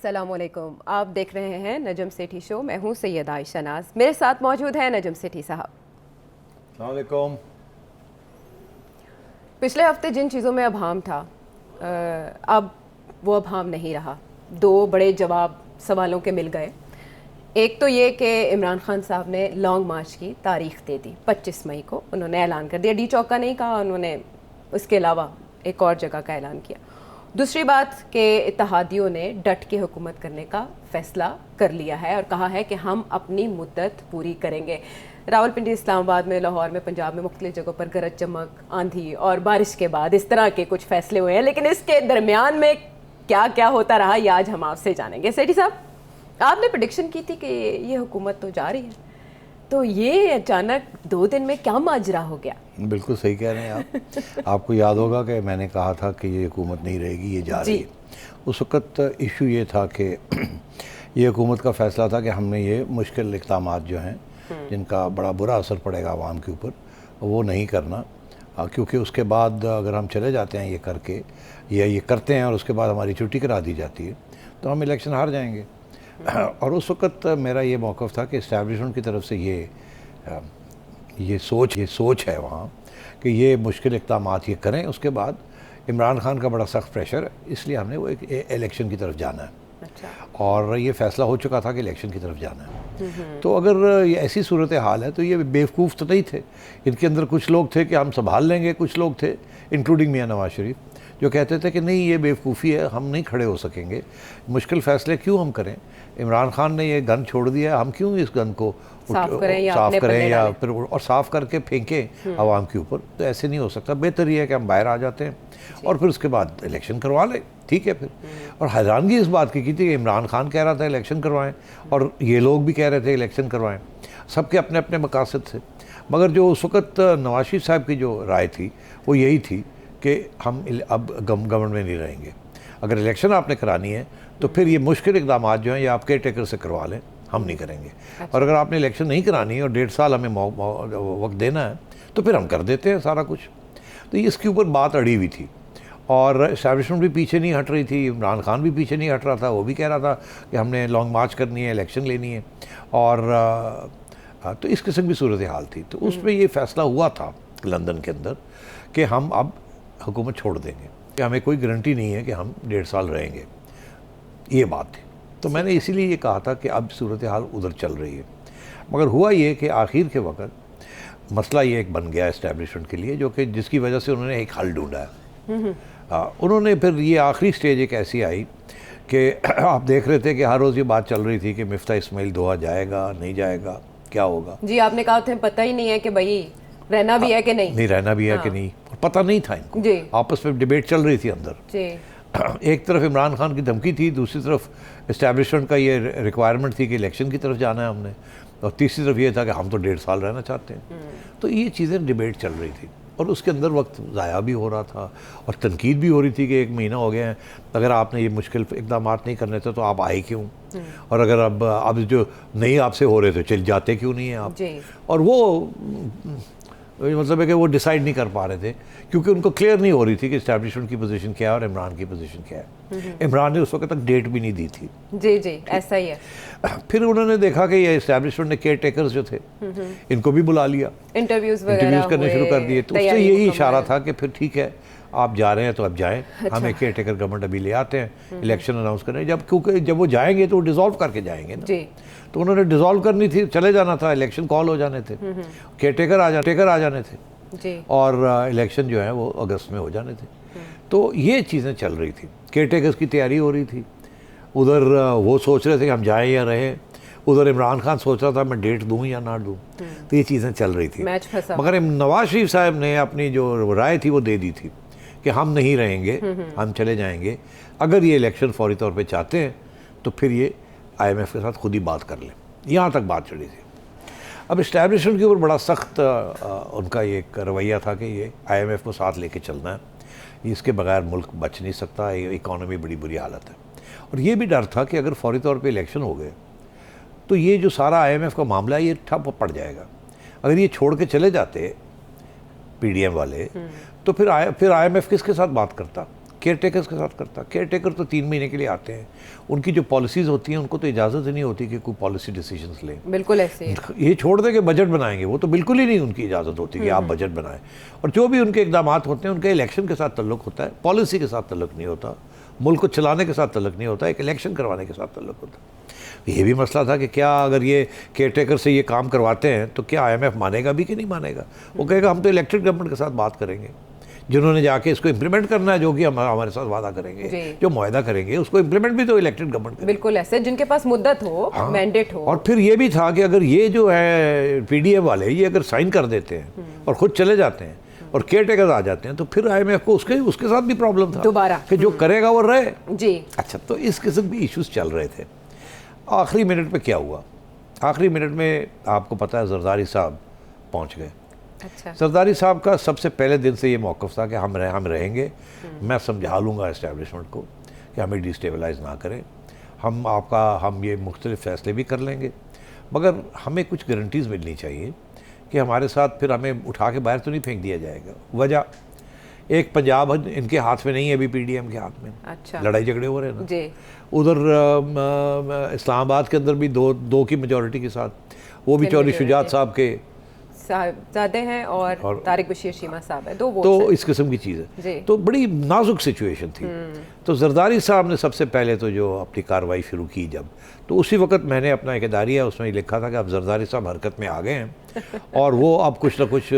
अस्सलामुअलैकुम। आप देख रहे हैं नजम सेठी शो। मैं हूं सैयदा आयशा नाज। मेरे साथ मौजूद है नजम सेठी साहब। अस्सलाम वालेकुम। पिछले हफ्ते जिन चीज़ों में अभाम था, अब वो अभाम नहीं रहा। दो बड़े जवाब सवालों के मिल गए। एक तो ये कि इमरान खान साहब ने लॉन्ग मार्च की तारीख दे दी, 25 मई को उन्होंने ऐलान कर दिया। डी चौक का नहीं कहा उन्होंने, उसके अलावा एक और जगह का ऐलान किया। दूसरी बात कि इत्तेहादियों ने डट के हुकूमत करने का फ़ैसला कर लिया है और कहा है कि हम अपनी मुद्दत पूरी करेंगे। रावलपिंडी, इस्लामाबाद में, लाहौर में, पंजाब में मुख्तलिफ जगहों पर गरज चमक, आंधी और बारिश के बाद इस तरह के कुछ फ़ैसले हुए हैं। लेकिन इसके दरमियान में क्या क्या होता रहा, ये आज हम आपसे जानेंगे। सेठी साहब, आपने प्रेडिक्शन की थी कि ये हुकूमत तो जा रही है, तो ये अचानक 2 दिन में क्या माजरा हो गया? बिल्कुल सही कह रहे हैं आप। आपको याद होगा कि मैंने कहा था कि ये हुकूमत नहीं रहेगी, ये जा रही है। उस वक़्त इशू ये था कि ये हुकूमत का फ़ैसला था कि हमने ये मुश्किल इक़दामात जो हैं जिनका बड़ा बुरा असर पड़ेगा आवाम के ऊपर, वो नहीं करना, क्योंकि उसके बाद अगर हम चले जाते हैं ये करके या ये करते हैं और उसके बाद हमारी छुट्टी करा दी जाती है तो हम इलेक्शन हार जाएंगे। और उस वक़्त मेरा ये मौक़िफ़ था कि इस्टेब्लिशमेंट की तरफ से ये सोच है वहाँ कि ये मुश्किल इक़दामात ये करें। उसके बाद इमरान खान का बड़ा सख्त प्रेशर है, इसलिए हमने वो एक इलेक्शन की तरफ जाना है। अच्छा। और ये फ़ैसला हो चुका था कि इलेक्शन की तरफ जाना है। तो अगर ये ऐसी सूरत हाल है तो ये बेवकूफ़ तो नहीं थे। इनके अंदर कुछ लोग थे कि हम संभाल लेंगे, कुछ लोग थे इंक्लूडिंग मियां नवाज शरीफ जो कहते थे कि नहीं, ये बेवकूफ़ी है, हम नहीं खड़े हो सकेंगे, मुश्किल फ़ैसले क्यों हम करें। इमरान खान ने ये गन छोड़ दिया, हम क्यों इस गन को साफ़ करें या फिर और साफ़ करके फेंकें आवाम के ऊपर। तो ऐसे नहीं हो सकता। बेहतर ये है कि हम बाहर आ जाते हैं और फिर उसके बाद इलेक्शन करवा लें, ठीक है फिर। और हैरानगी इस बात की थी कि इमरान खान कह रहा था इलेक्शन करवाएं और ये लोग भी कह रहे थे इलेक्शन करवाएं। सबके अपने अपने मकासद थे। मगर जो उस वक़्त नवाज शरीफ साहब की जो राय थी वो यही थी कि हम अब गवर्नमेंट में नहीं रहेंगे। अगर इलेक्शन आपने करानी है तो फिर ये मुश्किल इक़दामात जो हैं ये आप केयर टेकर से करवा लें, हम नहीं करेंगे। अच्छा। और अगर आपने इलेक्शन नहीं करानी है और 1.5 साल हमें वक्त देना है तो फिर हम कर देते हैं सारा कुछ। तो इसके ऊपर बात अड़ी हुई थी और इस्टेब्लिशमेंट भी पीछे नहीं हट रही थी, इमरान खान भी पीछे नहीं हट रहा था। वो भी कह रहा था कि हमने लॉन्ग मार्च करनी है, इलेक्शन लेनी है। और तो इस किस्म की सूरत हाल थी। तो उसमें ये फ़ैसला हुआ था लंदन के अंदर कि हम अब हुकूमत छोड़ देंगे, कि हमें कोई गारंटी नहीं है कि हम 1.5 साल रहेंगे, ये बात थी। तो मैंने इसीलिए ये कहा था कि अब सूरत हाल उधर चल रही है। मगर हुआ ये कि आखिर के वक्त मसला ये एक बन गया इस्टेब्लिशमेंट के लिए, जो कि जिसकी वजह से उन्होंने एक हल ढूंढा है। उन्होंने फिर ये आखिरी स्टेज एक ऐसी आई कि आप देख रहे थे कि हर रोज़ ये बात चल रही थी कि मिफ्ता इस्माइल दोहा जाएगा, नहीं जाएगा, क्या होगा। जी, आपने कहा था पता ही नहीं है कि भाई रहना भी है कि नहीं रहना भी है कि नहीं, पता नहीं था इनको। आपस में डिबेट चल रही थी अंदर जी। एक तरफ इमरान खान की धमकी थी, दूसरी तरफ इस्टेब्लिशमेंट का ये रिक्वायरमेंट थी कि इलेक्शन की तरफ जाना है हमने, और तीसरी तरफ ये था कि हम तो 1.5 साल रहना चाहते हैं। तो ये चीज़ें डिबेट चल रही थी और उसके अंदर वक्त ज़ाया भी हो रहा था और तनकीद भी हो रही थी कि 1 महीना हो गया है, अगर आपने ये मुश्किल इक़दामात नहीं करने थे तो आप आए क्यों, और अगर अब जो नहीं आपसे हो रहे थे चल जाते क्यों नहीं हैं आप। और वो मतलब है कि वो डिसाइड नहीं कर पा रहे थे क्योंकि उनको क्लियर नहीं हो रही थी कि इस्टेब्लिशमेंट की पोजीशन क्या है और इमरान की पोजीशन क्या है। इमरान ने उस वक्त तक डेट भी नहीं दी थी। जी, ऐसा ही है। फिर उन्होंने देखा कि ये इस्टेब्लिशमेंट ने केयर टेकर्स जो थे इनको भी बुला लिया, इंटरव्यूज़ करने शुरू कर दिए। तो उससे यही इशारा था कि फिर ठीक है, आप जा रहे हैं तो अब जाएं। अच्छा। हम एक केयर टेकर गवर्नमेंट अभी ले आते हैं, इलेक्शन अनाउंस करें, क्योंकि जब वो जाएंगे तो वो डिसॉल्व करके जाएंगे ना। तो उन्होंने डिसॉल्व करनी थी, चले जाना था, इलेक्शन कॉल हो जाने थे, केयर टेकर आ जाने थे जी। और इलेक्शन जो है वो अगस्त में हो जाने थे। तो ये चीज़ें चल रही थी, केयर टेकर्स की तैयारी हो रही थी। उधर वो सोच रहे थे कि हम जाएं या रहें, उधर इमरान खान सोच रहा था मैं डेट दूं या ना दूं। तो ये चीज़ें चल रही थी। मगर नवाज शरीफ साहब ने अपनी जो राय थी वो दे दी थी कि हम नहीं रहेंगे, हम चले जाएंगे। अगर ये इलेक्शन फौरी तौर पे चाहते हैं तो फिर ये IMF के साथ खुद ही बात कर लें। यहाँ तक बात चली थी। अब इस्टेब्लिशमेंट के ऊपर बड़ा सख्त उनका ये एक रवैया था कि ये IMF को साथ लेके चलना है, इसके बगैर मुल्क बच नहीं सकता, इकॉनमी बड़ी बुरी हालत है। और ये भी डर था कि अगर फौरी तौर पे इलेक्शन हो गए तो ये जो सारा IMF का मामला है ये ठप पड़ जाएगा। अगर ये छोड़ के चले जाते PDM वाले तो फिर IMF किसके साथ बात करता, केयर टेकर्स के साथ करता। केयर टेकर तो 3 महीने के लिए आते हैं, उनकी जो पॉलिसीज़ होती हैं उनको तो इजाज़त ही नहीं होती कि कोई पॉलिसी डिसीजंस लें। बिल्कुल ऐसे ही। ये छोड़ दें कि बजट बनाएंगे, वो तो बिल्कुल ही नहीं उनकी इजाज़त होती कि आप बजट बनाएं। और जो भी उनके इकदाम होते हैं उनके इलेक्शन के साथ तल्लुक़ होता है, पॉलिसी के साथ तल्लुक़ नहीं होता, मुल्क को चलाने के साथ तल्लुक़ नहीं होता, एक इलेक्शन करवाने के साथ तल्लुक़ होता है। ये भी मसला था कि क्या अगर ये केयर टेकर से ये काम करवाते हैं तो क्या IMF मानेगा भी कि नहीं मानेगा। वो कहेगा हम तो इलेक्टेड गवर्नमेंट के साथ बात करेंगे, जिन्होंने जाके इसको इम्प्लीमेंट करना है, जो कि हमारे साथ वादा करेंगे, जो मुआहदा करेंगे उसको इम्प्लीमेंट भी तो इलेक्टेड गवर्नमेंट करेंगे। बिल्कुल ऐसे, जिनके पास मुद्दत हो, मैंडेट हो। और फिर ये भी था कि अगर ये जो है PDF वाले ये अगर साइन कर देते हैं और ख़ुद चले जाते हैं और केयर टेकर आ जाते हैं तो फिर IMF को उसके साथ भी प्रॉब्लम था दोबारा कि जो करेगा वो रहे जी। अच्छा, तो इस किस्म के इश्यूज चल रहे थे। आखिरी मिनट पे क्या हुआ, आखिरी मिनट में आपको पता है जरदारी साहब पहुंच गए। अच्छा। जरदारी साहब का सबसे पहले दिन से ये मौक़िफ़ था कि हम रहेंगे, मैं समझा लूँगा इस्टेब्लिशमेंट को कि हमें डिस्टेबलाइज ना करें, हम ये मुख्तलिफ फ़ैसले भी कर लेंगे, मगर हमें कुछ गारंटीज़ मिलनी चाहिए कि हमारे साथ फिर हमें उठा के बाहर तो नहीं फेंक दिया जाएगा। वजह एक पंजाब इनके हाथ में नहीं है, अभी PDM के हाथ में। अच्छा। लड़ाई झगड़े हो रहे हैं ना जी। उधर इस्लामाबाद के अंदर भी दो की मेजॉरिटी के साथ, वो भी चौधरी शुजात साहब के साहबजादे हैं और तारिक बशीर शीमा साहब है, तो इस किस्म की चीज़ है। तो बड़ी नाजुक सिचुएशन थी। तो जरदारी साहब ने सबसे पहले तो जो अपनी कार्रवाई शुरू की जब, तो उसी वक्त मैंने अपना एक इदारिया उसमें लिखा था कि अब जरदारी साहब हरकत में आ गए हैं और वो अब कुछ ना कुछ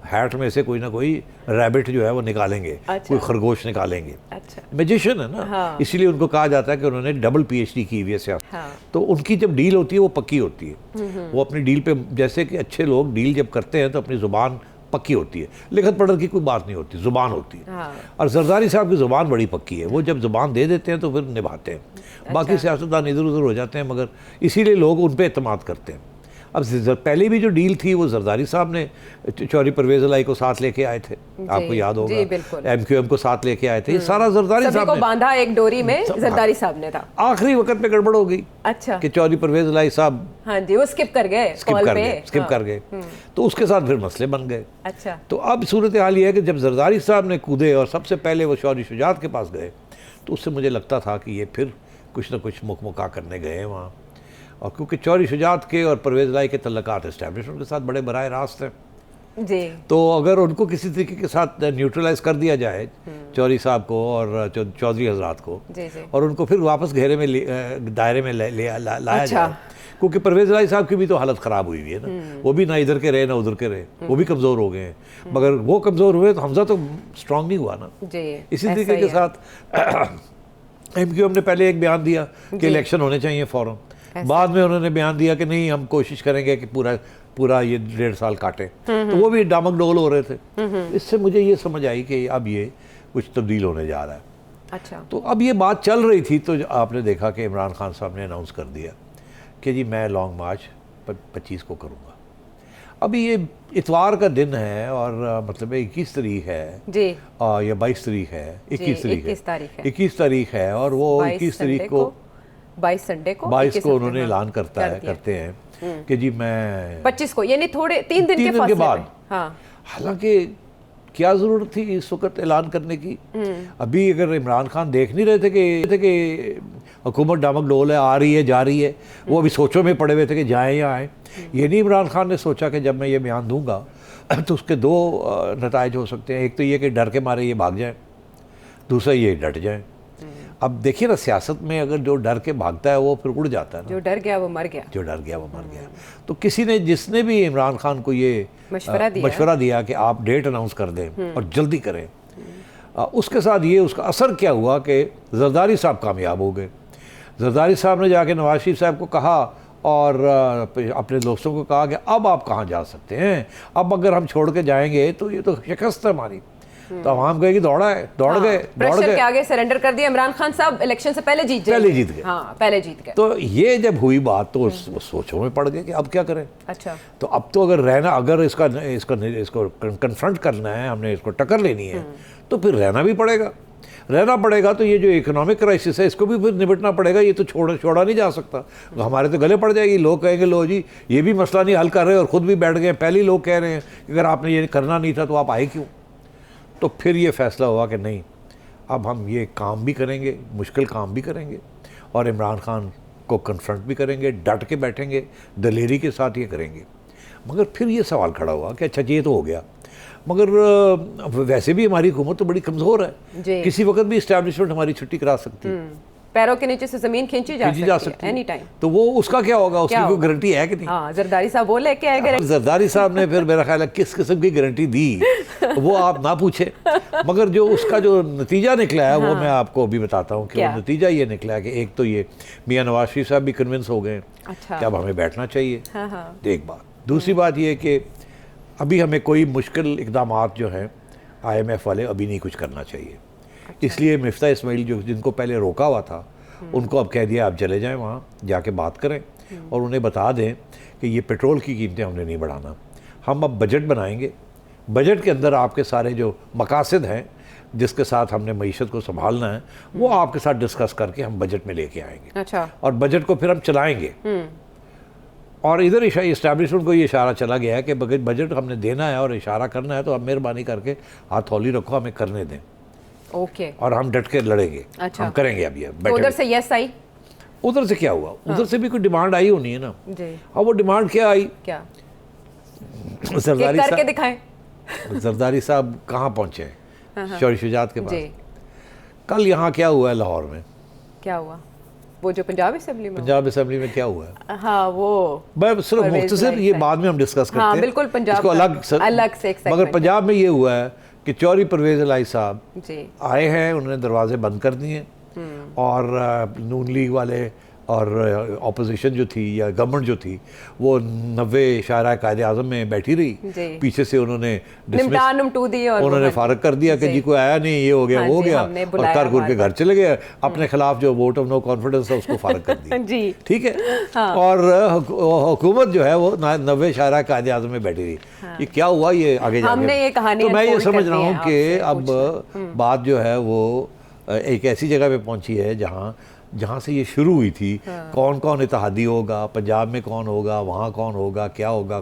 हैट में से कोई ना कोई रैबिट जो है वो निकालेंगे। अच्छा। कोई खरगोश निकालेंगे। अच्छा। मैजिशियन है ना। हाँ। इसीलिए उनको कहा जाता है कि उन्होंने डबल PhD की हुई है सियासत। हाँ। तो उनकी जब डील होती है वो पक्की होती है। वो अपनी डील पे, जैसे कि अच्छे लोग डील जब करते हैं तो अपनी ज़ुबान पक्की होती है, लिखत पढ़त की कोई बात नहीं होती, ज़ुबान होती है। हाँ। और जरदारी साहब की ज़ुबान बड़ी पक्की है, वो जब ज़ुबान दे देते हैं तो फिर निभाते हैं। अच्छा। बाकी सियासतदान इधर उधर हो जाते हैं, मगर इसीलिए लोग उन पर एतमाद करते हैं। अब पहले भी जो डील थी वो जरदारी साहब ने चौधरी परवेज़ इलाही को साथ लेके आए थे, आपको याद होगा, MQM को साथ लेके आए थे। ये सारा जरदारी साहब ने बांधा एक डोरी में, जरदारी साहब ने था। आखिरी वक्त पे गड़बड़ हो गई। अच्छा। कि चौधरी परवेज़ इलाही साहब, हाँ जी, वो स्किप कर गए। तो उसके साथ फिर मसले बन गए। अच्छा। तो अब सूरत हाल ये है कि जब जरदारी साहब ने कूदे और सबसे पहले वो चौधरी शुजात के पास गए, तो उससे मुझे लगता था कि ये फिर कुछ ना कुछ मुकमुका करने गए हैं वहाँ। और क्योंकि चौधरी शुजात के और परवेज़ इलाही के तल्लुकात इस्टेब्लिशमेंट के साथ बड़े बराह रास्त हैं जी, तो अगर उनको किसी तरीके के साथ न्यूट्रलाइज कर दिया जाए चौधरी साहब को और चौधरी हजरात को जी। और उनको फिर वापस घेरे में दायरे में लाया जाए, क्योंकि परवेज़ इलाही साहब की भी तो हालत ख़राब हुई है ना, वो भी ना इधर के रहे ना उधर के रहे, वो भी कमज़ोर हो गए हैं। मगर वो कमज़ोर हुए तो हमजा तो स्ट्रॉन्ग नहीं हुआ ना जी। इसी तरीके के साथ MQM ने पहले एक बयान दिया कि इलेक्शन होने चाहिए फ़ौरन, बाद में उन्होंने बयान दिया कि नहीं हम कोशिश करेंगे कि पूरा ये 1.5 साल काटे, तो वो भी डामक डोल हो रहे थे। इससे मुझे ये समझ आई कि अब ये कुछ तब्दील होने जा रहा है। अच्छा। तो अब ये बात चल रही थी तो आपने देखा कि इमरान खान साहब ने अनाउंस कर दिया कि जी मैं लॉन्ग मार्च 25 को करूँगा। अभी ये इतवार का दिन है और मतलब 21 तारीख है जी, या 22 तारीख है, 21 तारीख है और वो 21 तारीख को 22 को उन्होंने ऐलान करते हैं कि जी मैं 25 को, यानी थोड़े 3 दिन के बाद। हाँ। हालांकि क्या ज़रूरत थी इस वक्त ऐलान करने की? अभी अगर इमरान खान देख नहीं रहे थे कि हुकूमत डामक डोल है, आ रही है जा रही है, वो अभी सोचों में पड़े हुए थे कि जाएं या आएँ। ये नहीं इमरान खान ने सोचा कि जब मैं ये बयान दूंगा तो उसके 2 नताइज हो सकते हैं, एक तो ये कि डर के मारे ये भाग जाएँ, दूसरा ये डट जाएँ। अब देखिए ना, सियासत में अगर जो डर के भागता है वो फिर उड़ जाता है ना, जो डर गया वो मर गया। तो जिसने भी इमरान खान को ये मशवरा दिया कि आप डेट अनाउंस कर दें और जल्दी करें, उसके साथ ये उसका असर क्या हुआ कि जरदारी साहब कामयाब हो गए। जरदारी साहब ने जाके नवाज शरीफ साहब को कहा और अपने दोस्तों को कहा कि अब आप कहाँ जा सकते हैं, अब अगर हम छोड़ के जाएंगे तो ये तो शिकस्त है हमारी। तो आवाम कहेगी दौड़ गए के आगे सरेंडर कर दिया। इमरान खान साहब इलेक्शन से पहले जीत गए। तो ये जब हुई बात तो सोचों में पड़ गए कि अब क्या करें। अच्छा। तो अब तो अगर इसको कन्फ्रंट करना है, हमने इसको टक्कर लेनी है, तो फिर रहना पड़ेगा। तो ये जो इकोनॉमिक क्राइसिस है इसको भी फिर निपटना पड़ेगा। ये तो छोड़ा नहीं जा सकता, हमारे तो गले पड़ जाएगी। लोग कहेंगे लो जी ये भी मसला नहीं हल कर रहे और ख़ुद भी बैठ गए। पहले लोग कह रहे हैं कि अगर आपने ये करना नहीं था तो आप आए क्यों। तो फिर ये फैसला हुआ कि नहीं, अब हम ये काम भी करेंगे, मुश्किल काम भी करेंगे और इमरान खान को कन्फ्रंट भी करेंगे, डट के बैठेंगे, दलेरी के साथ ये करेंगे। मगर फिर ये सवाल खड़ा हुआ कि अच्छा ये तो हो गया, मगर वैसे भी हमारी हुकूमत तो बड़ी कमज़ोर है, किसी वक्त भी इस्टेब्लिशमेंट हमारी छुट्टी करा सकती है, पैरों के नीचे से जमीन खींची जा सकती है एनी टाइम। तो वो उसका क्या होगा, उसकी कोई गारंटी है कि नहीं? हाँ, जरदारी साहब वो लेके आए गारंटी। जरदारी साहब ने फिर मेरा ख्याल है किस किस्म की गारंटी दी वो आप ना पूछे, मगर जो उसका जो नतीजा निकला है वो मैं आपको अभी बताता हूँ कि वो नतीजा ये निकला है कि एक तो ये मियाँ नवाज शरीफ साहब भी कन्विंस हो गए कि अब हमें बैठना चाहिए, एक बात। दूसरी बात ये कि अभी हमें कोई मुश्किल इकदाम जो हैं IMF वाले अभी नहीं कुछ करना चाहिए। इसलिए मिफ्ता इस्माइल जो जिनको पहले रोका हुआ था उनको अब कह दिया आप चले जाएं, वहाँ जाके बात करें और उन्हें बता दें कि ये पेट्रोल की कीमतें हमने नहीं बढ़ाना, हम अब बजट बनाएंगे, बजट के अंदर आपके सारे जो मकासद हैं जिसके साथ हमने मईशत को संभालना है वो आपके साथ डिस्कस करके हम बजट में लेके आएंगे। अच्छा। और बजट को फिर हम चलाएंगे। और इधर इस्टेब्लिशमेंट को ये इशारा चला गया है कि बजट हमने देना है और इशारा करना है तो आप मेहरबानी करके हाथ हौली रखो, हमें करने दें। ओके। और हम डट के लड़ेंगे। अच्छा। हम करेंगे अब ये। तो उधर से यस आई? उधर से क्या हुआ? उधर से भी कोई डिमांड आई होनी है ना जी। अब वो डिमांड क्या आई? क्या? जरदारी करके दिखाएं। जरदारी साहब कहाँ पहुंचे? शौरी शुजात के पास। कल यहाँ क्या हुआ है लाहौर में? क्या हुआ? वो जो पंजाब असेंबली में क्या हुआ है? हाँ, वो मैं सिर्फ मुख्तसर ये बाद में हम डिस्कस करते हैं। हाँ, बिल्कुल पंजाब को अलग से एक मगर पंजाब में ये हुआ है कि चौधरी परवेज़ इलाही साहब आए हैं, उन्होंने दरवाजे बंद कर दिए और नून लीग वाले और अपोजिशन जो थी या गवर्नमेंट जो थी वो 90 शायरा कायदे आज़म में बैठी रही, पीछे से उन्होंने उन्होंने फारग कर दिया कि जी कोई आया नहीं, ये हो गया वो हो गया और कर घुर के घर चले गए, अपने खिलाफ जो वोट ऑफ नो कॉन्फिडेंस था उसको फारग कर दिया। ठीक है। और हुकूमत जो है वो 90 शायरा कायदे आज़म में बैठी रही। ये क्या हुआ ये आगे जाके? तो मैं ये समझ रहा हूँ कि अब बात जो है वो एक ऐसी जगह पे पहुंची है जहाँ से ये शुरू हुई थी। कौन कौन इत्तेहादी होगा, पंजाब में कौन होगा, वहाँ कौन होगा, क्या होगा।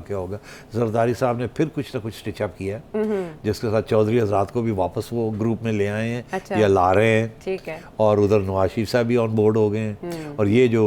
जरदारी साहब ने फिर कुछ ना कुछ स्टिचअप किया जिसके साथ चौधरी हजरात को भी वापस वो ग्रुप में ले आए हैं। अच्छा। या ला रहे हैं। ठीक है। और उधर नवाज शरीफ साहब भी ऑन बोर्ड हो गए हैं और ये जो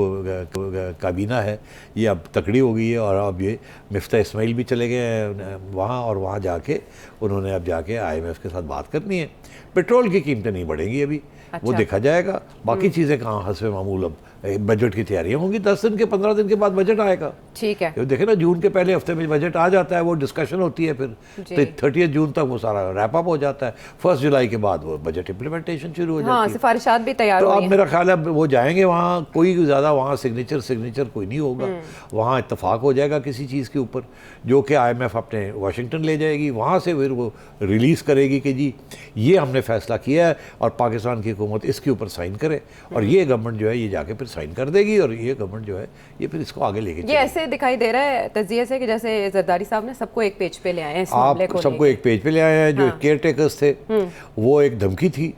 काबीना है ये अब तकड़ी हो गई है और अब ये मिफ्ता इस्माइल भी चले गए हैं वहाँ और वहाँ जाके उन्होंने अब जाके IMF के साथ बात करनी है। पेट्रोल की कीमतें नहीं बढ़ेंगी अभी। अच्छा। वो देखा जाएगा, बाकी चीज़ें कहाँ हस्बे मामूल अब बजट की तैयारियां होंगी। 10 दिन के 15 दिन के बाद बजट आएगा। ठीक है। देखे ना जून के पहले हफ्ते में बजट आ जाता है, वो डिस्कशन होती है, फिर 30 जून तक वो सारा रैप अप हो जाता है। 1 जुलाई के बाद वो बजट इम्प्लीमेंटेशन शुरू हो जाती है। सिफारिशात भी तैयार तो अब मेरा ख्याल है वो जाएंगे वहाँ, कोई ज़्यादा वहाँ सिग्नेचर कोई नहीं होगा, वहाँ इत्तफाक हो जाएगा किसी चीज़ के ऊपर जो कि IMF अपने वाशिंगटन ले जाएगी, वहाँ से फिर वो रिलीज़ करेगी कि जी ये हमने फैसला किया है और पाकिस्तान की हुकूमत इसके ऊपर साइन करे और ये गवर्नमेंट जो है ये जाके फिर साइन कर देगी और ये गवर्नमेंट जो है ये फिर इसको आगे लेके ये ऐसे दिखाई दे रहा है तज्जिए से कि जैसे जरदारी साहब ने सबको एक पेज पे ले आए हैं। आप सबको एक पेज पे ले आए हैं। जो केयर टेकर्स थे वो एक धमकी थी।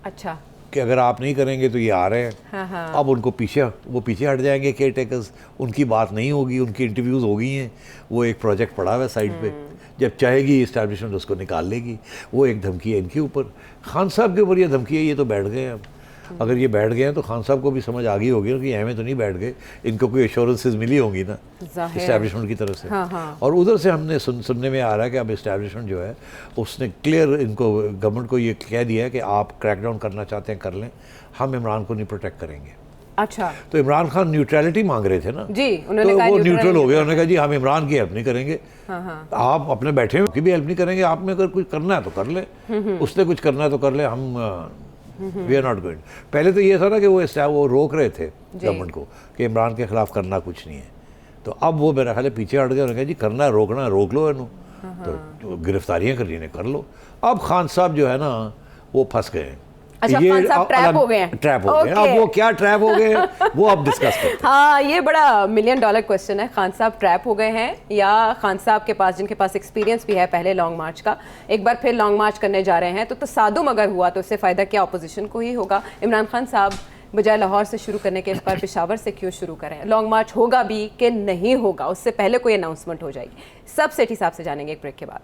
अच्छा। कि अगर आप नहीं करेंगे तो ये आ रहे हैं। हाँ। अब उनको पीछे हट जाएंगे केयर टेकर्स, उनकी बात नहीं होगी, उनकी इंटरव्यूज़ हो गई हैं, वो एक प्रोजेक्ट पड़ा हुआ है साइड पे, जब चाहेगी इस्टेब्लिशमेंट उसको निकाल लेगी। वो एक धमकी है इनके ऊपर। खान साहब के ऊपर ये धमकी है, ये तो बैठ गए हैं। अब अगर ये बैठ गए हैं तो खान साहब को भी समझ आ गई होगी कि हमें तो नहीं बैठ गए, इनको कोई एश्योरेंसेस मिली होंगी ना इस्टेब्लिशमेंट की तरफ से। हाँ। और उधर से हमने सुनने में आ रहा है कि अब इस्टेब्लिशमेंट जो है उसने क्लियर इनको गवर्नमेंट को ये कह दिया है कि आप क्रैकडाउन करना चाहते हैं कर लें, हम इमरान को नहीं प्रोटेक्ट करेंगे। अच्छा। तो इमरान खान न्यूट्रलिटी मांग रहे थे ना जी, तो वो न्यूट्रल हो गया। उन्होंने कहा जी हम इमरान की हेल्प नहीं करेंगे। हाँ। आप अपने बैठे हुए की भी हेल्प नहीं करेंगे, आप में अगर कुछ करना है तो कर ले, उसने कुछ करना है तो कर ले, हम वी आर नॉट गोइंग। पहले तो ये था ना कि वो रोक रहे थे गवर्नमेंट को कि इमरान के खिलाफ करना कुछ नहीं है, तो अब वो मेरा ख्याल पीछे हट गए। उन्होंने कहा जी करना है, रोकना है रोक लो इन्हों, तो गिरफ्तारियाँ करनी है कर लो। अब खान साहब जो है ना वो फंस गए हैं। अच्छा, ये ट्रैप हो गए हैं। ट्रैप हो गए। अब वो क्या ट्रैप हो गए वो अब डिस्कस करते हैं। हाँ, ये बड़ा $1 मिलियन क्वेश्चन है। खान साहब ट्रैप हो गए हैं या खान साहब के पास, जिनके पास एक्सपीरियंस भी है पहले लॉन्ग मार्च का, एक बार फिर लॉन्ग मार्च करने जा रहे हैं। तो तसादुम अगर हुआ तो उससे फ़ायदा क्या अपोजिशन को ही होगा। इमरान खान साहब बजाय लाहौर से शुरू करने के इस बार पेशावर से क्यों शुरू करें? लॉन्ग मार्च होगा भी कि नहीं होगा, उससे पहले कोई अनाउंसमेंट हो जाएगी। सब सेठी साहब से जानेंगे एक ब्रेक के बाद।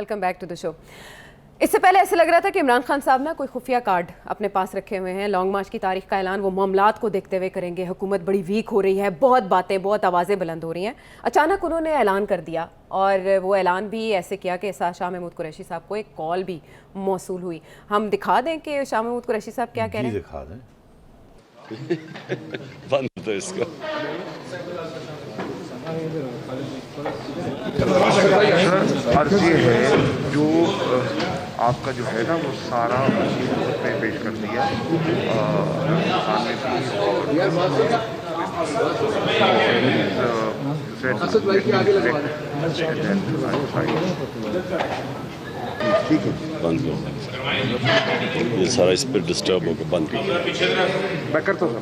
Welcome back to the show. इससे पहले ऐसे लग रहा था कि इमरान खान साहब ना कोई खुफिया कार्ड अपने पास रखे हुए हैं। लॉन्ग मार्च की तारीख का ऐलान वो मामलात को देखते हुए करेंगे। हुकूमत बड़ी वीक हो रही है, बहुत बातें, बहुत आवाज़ें बुलंद हो रही हैं। अचानक उन्होंने ऐलान कर दिया और वो ऐलान भी ऐसे किया कि शाह महमूद कुरैशी साहब को एक कॉल भी मौसूल हुई। हम दिखा दें कि शाह महमूद कुरैशी साहब क्या कह रहे हैं? दिखा दें। बंद तो इसका अर्ज ये है जो आपका जो है ना वो सारा पे पेश कर दिया सामने भी ठीक है बंद करो, ये सारा इस पर डिस्टर्ब होकर बंद करो। मैं करता हूँ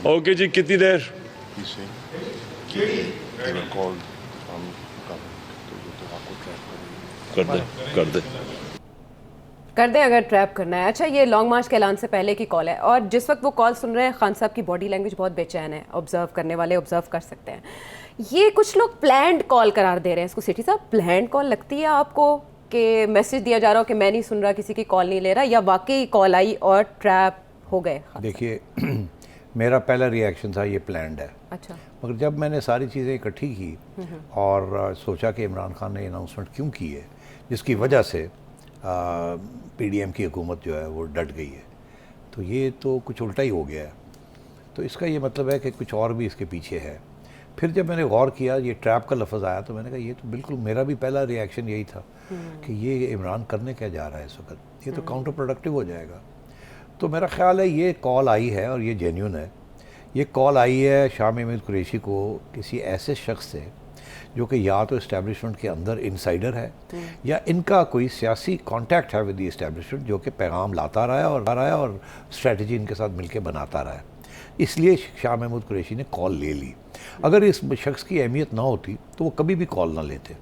ओके जी, कितनी देर? कर दें अगर ट्रैप करना है। अच्छा, ये लॉन्ग मार्च के ऐलान से पहले की कॉल है और जिस वक्त वो कॉल सुन रहे हैं खान साहब की बॉडी लैंग्वेज बहुत बेचैन है। ऑब्जर्व करने वाले ऑब्जर्व कर सकते हैं। ये कुछ लोग प्लान्ड कॉल करार दे रहे हैं इसको। सिटी साहब, प्लान्ड कॉल लगती है आपको कि मैसेज दिया जा रहा हो कि मैं नहीं सुन रहा, किसी की कॉल नहीं ले रहा, या वाकई कॉल आई और ट्रैप हो गए? देखिए मेरा पहला रिएक्शन था ये प्लान्ड है। अच्छा। मगर जब मैंने सारी चीज़ें इकट्ठी की और सोचा कि इमरान खान ने अनाउंसमेंट क्यों की है जिसकी वजह से पीडीएम की हुकूमत जो है वो डट गई है, तो ये तो कुछ उल्टा ही हो गया है। तो इसका ये मतलब है कि कुछ और भी इसके पीछे है। फिर जब मैंने गौर किया, ये ट्रैप का लफ्ज़ आया, तो मैंने कहा ये तो बिल्कुल, मेरा भी पहला रिएक्शन यही था कि ये इमरान करने क्या जा रहा है इस वक्त, ये तो काउंटर प्रोडक्टिव हो जाएगा। तो मेरा ख्याल है ये कॉल आई है और ये जेन्युइन है। ये कॉल आई है शाह महमूद कुरैशी को किसी ऐसे शख्स से जो कि या तो इस्टेब्लिशमेंट के अंदर इनसाइडर है या इनका कोई सियासी कांटेक्ट है विद द इस्टेब्लिशमेंट, जो कि पैगाम लाता रहा है और स्ट्रेटजी इनके साथ मिलकर बनाता रहा है। इसलिए शाह महमूद कुरैशी ने कॉल ले ली। अगर इस शख्स की अहमियत ना होती तो वो कभी भी कॉल ना लेते।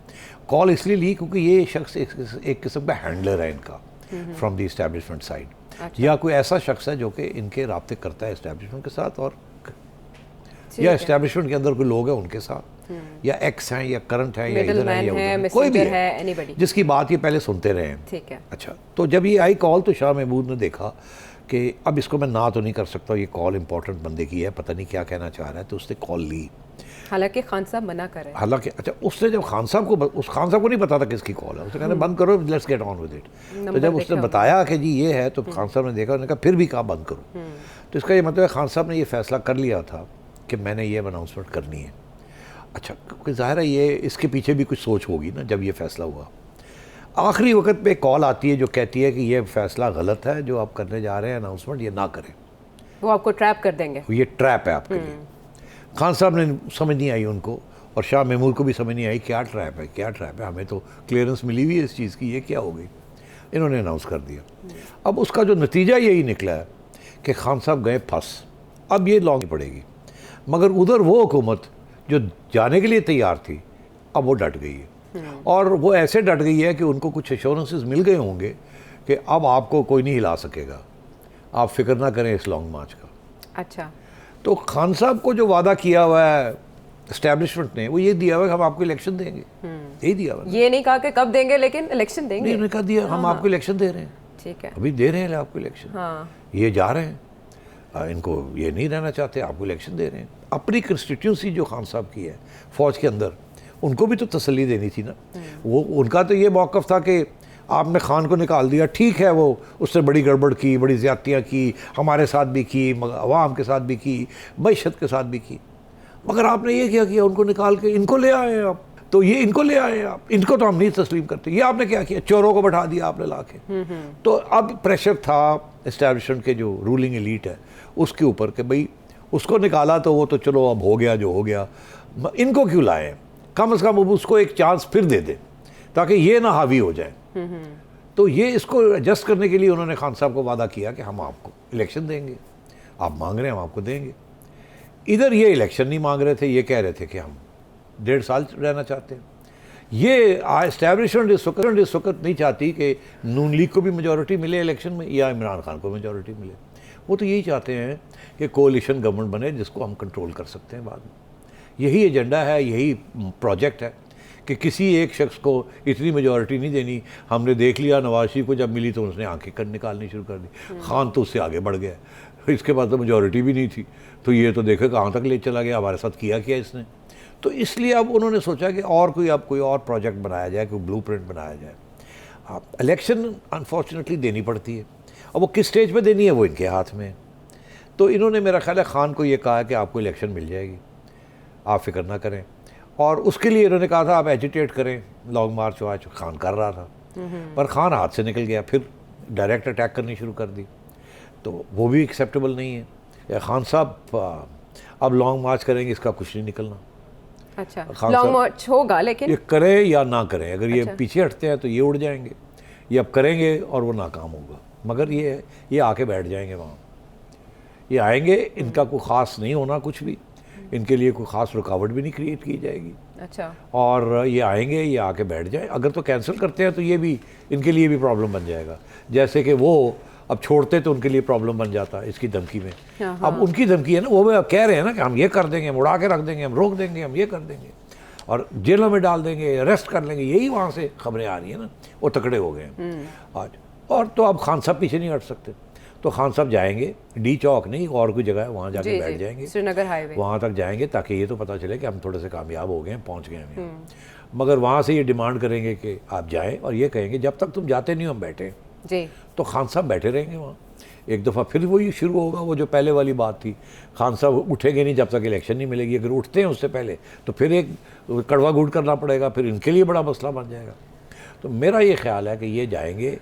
कॉल इसलिए ली क्योंकि ये शख्स एक किस्म का हैंडलर है इनका फ्रॉम द इस्टेब्लिशमेंट साइड। अच्छा। या कोई ऐसा शख्स है जो कि इनके राब्ते करता है इस्टेब्लिशमेंट के साथ, और या इस्टेब्लिशमेंट के अंदर कोई लोग हैं उनके साथ, या एक्स हैं या करंट हैं या इधर हैं या उधर, कोई भी है जिसकी बात ये पहले सुनते रहे हैं। ठीक है। अच्छा, तो जब ये आई कॉल तो शाह महमूद ने देखा कि अब इसको मैं ना तो नहीं कर सकता, ये कॉल इंपॉर्टेंट बंदे की है, पता नहीं क्या कहना चाह रहा है, तो उसने कॉल ली। हालांकि खान साहब मना कर रहे हैं। हालांकि अच्छा, उसने जब खान साहब को नहीं पता था किसकी कॉल है, उसने कहना बंद करो, let's get on with it. तो जब उसने बताया कि जी ये है, तो खान साहब ने देखा, उन्होंने कहा फिर भी कहा बंद करो। तो इसका ये मतलब है खान साहब ने ये फैसला कर लिया था कि मैंने ये अनाउंसमेंट करनी है। अच्छा, क्योंकि ज़ाहिर है ये इसके पीछे भी कुछ सोच होगी ना। जब ये फ़ैसला हुआ, आखिरी वक्त पे कॉल आती है जो कहती है कि ये फ़ैसला गलत है जो आप करने जा रहे हैं, अनाउंसमेंट ये ना करें, वो आपको ट्रैप कर देंगे, ये ट्रैप है आपके लिए। खान साहब ने समझ नहीं आई उनको, और शाह महमूद को भी समझ नहीं आई क्या ट्रैप है, क्या ट्रैप है, हमें तो क्लियरेंस मिली हुई है इस चीज़ की, ये क्या हो गई। इन्होंने अनाउंस कर दिया। अब उसका जो नतीजा यही निकला है कि खान साहब गए फंस। अब ये लॉन्ग पड़ेगी, मगर उधर वो हुकूमत जो जाने के लिए तैयार थी अब वो डट गई है। और वो ऐसे डट गई है कि उनको कुछ एश्योरेंसेस मिल गए होंगे कि अब आपको कोई नहीं हिला सकेगा, आप फिक्र ना करें इस लॉन्ग मार्च का। अच्छा, तो खान साहब को जो वादा किया हुआ है एस्टेब्लिशमेंट ने, वो ये दिया हुआ है कि हम आपको इलेक्शन देंगे, यही दिया हुआ। ये नहीं कहा कि कब देंगे, लेकिन इलेक्शन देंगे। उन्होंने कहा दिया, हम आपको इलेक्शन दे रहे हैं। ठीक है, अभी दे रहे हैं आपको इलेक्शन। हाँ, ये जा रहे हैं, इनको ये नहीं रहना चाहते, आपको इलेक्शन दे रहे हैं। अपनी कंस्टिट्यूंसी जो खान साहब की है फौज के अंदर, उनको भी तो तसल्ली देनी थी ना। वो उनका तो ये मौक़िफ़ था कि आपने खान को निकाल दिया, ठीक है, वो उससे बड़ी गड़बड़ की, बड़ी ज़्यादतियाँ की, हमारे साथ भी की, अवाम के साथ भी की, मईशत के साथ भी की, मगर आपने ये क्या किया, उनको निकाल के इनको ले आए आप। तो ये इनको ले आए आप, इनको तो हम नहीं तस्लीम करते। ये आपने क्या किया, चोरों को बैठा दिया आपने ला के। तो अब प्रेशर था एस्टैब्लिशमेंट के जो रूलिंग एलीट है उसके ऊपर कि भाई उसको निकाला तो वो तो चलो अब हो गया जो हो गया, इनको क्यों लाए, कम से कम उसको एक चांस फिर दे दे ताकि ये ना हावी हो जाए। तो ये इसको एडजस्ट करने के लिए उन्होंने खान साहब को वादा किया कि हम आपको इलेक्शन देंगे, आप मांग रहे हैं हम आपको देंगे। इधर ये इलेक्शन नहीं मांग रहे थे, ये कह रहे थे कि हम 1.5 साल रहना चाहते हैं। ये एस्टैब्लिशमेंट इस वक्त नहीं चाहती कि नून लीग को भी मेजॉरिटी मिले इलेक्शन में या इमरान खान को मेजॉरिटी मिले। वो तो यही चाहते हैं कि कोalition गवर्नमेंट बने जिसको हम कंट्रोल कर सकते हैं बाद में। यही एजेंडा है, यही प्रोजेक्ट है कि किसी एक शख्स को इतनी मेजॉरिटी नहीं देनी। हमने देख लिया नवाज शरीफ को जब मिली तो उसने आंखें निकालनी शुरू कर दी, खान तो उससे आगे बढ़ गया, इसके बाद तो मेजॉरिटी भी नहीं थी, तो ये तो देखे कहाँ तक ले चला गया, हमारे साथ किया क्या इसने। तो इसलिए अब उन्होंने सोचा कि और कोई और प्रोजेक्ट बनाया जाए, कोई ब्लूप्रिंट बनाया जाए। इलेक्शन अनफॉर्चुनेटली देनी पड़ती है, अब वो किस स्टेज पे देनी है वो इनके हाथ में। तो इन्होंने मेरा ख्याल है खान को ये कहा कि आपको इलेक्शन मिल जाएगी, आप फिक्र ना करें, और उसके लिए इन्होंने कहा था आप एजिटेट करें, लॉन्ग मार्च वार्च खान कर रहा था, पर खान हाथ से निकल गया, फिर डायरेक्ट अटैक करनी शुरू कर दी, तो वो भी एक्सेप्टेबल नहीं है। या खान साहब अब लॉन्ग मार्च करेंगे, इसका कुछ नहीं निकलना। अच्छा, लॉन्ग मार्च होगा, लेकिन ये करें या ना करें, अगर अच्छा। ये पीछे हटते हैं तो ये उड़ जाएंगे, ये अब करेंगे और वो नाकाम होगा, मगर ये आके बैठ जाएंगे वहाँ, ये आएंगे, इनका कोई ख़ास नहीं होना कुछ भी, इनके लिए कोई ख़ास रुकावट भी नहीं क्रिएट की जाएगी। अच्छा, और ये आएंगे, ये आके बैठ जाए, अगर तो कैंसिल करते हैं तो ये भी इनके लिए भी प्रॉब्लम बन जाएगा, जैसे कि वो अब छोड़ते तो उनके लिए प्रॉब्लम बन जाता है इसकी धमकी में। अब उनकी धमकी है ना, वो अब कह रहे हैं ना कि हम ये कर देंगे, हम उड़ा के रख देंगे, हम रोक देंगे, हम ये कर देंगे और जेलों में डाल देंगे, अरेस्ट कर लेंगे, यही वहाँ से खबरें आ रही हैं ना, वो तकड़े हो गए हैं आज। और तो अब खान साहब पीछे नहीं हट सकते, तो खान साहब जाएंगे, डी चौक नहीं और कोई जगह है वहाँ जाके बैठ जाएंगे, श्रीनगर हाईवे वहाँ तक जाएंगे, ताकि ये तो पता चले कि हम थोड़े से कामयाब हो गए हैं, पहुँच गए हैं। मगर वहाँ से ये डिमांड करेंगे कि आप जाएँ, और ये कहेंगे जब तक तुम जाते नहीं हम बैठे जी। तो खान साहब बैठे रहेंगे वहाँ। एक दफ़ा फिर वही शुरू होगा, वो जो पहले वाली बात थी, खान साहब उठेंगे नहीं जब तक इलेक्शन नहीं मिलेगी, अगर उठते हैं उससे पहले तो फिर एक कड़वा घूट करना पड़ेगा, फिर इनके लिए बड़ा मसला बन जाएगा। तो मेरा ये ख्याल है कि ये जाएंगे,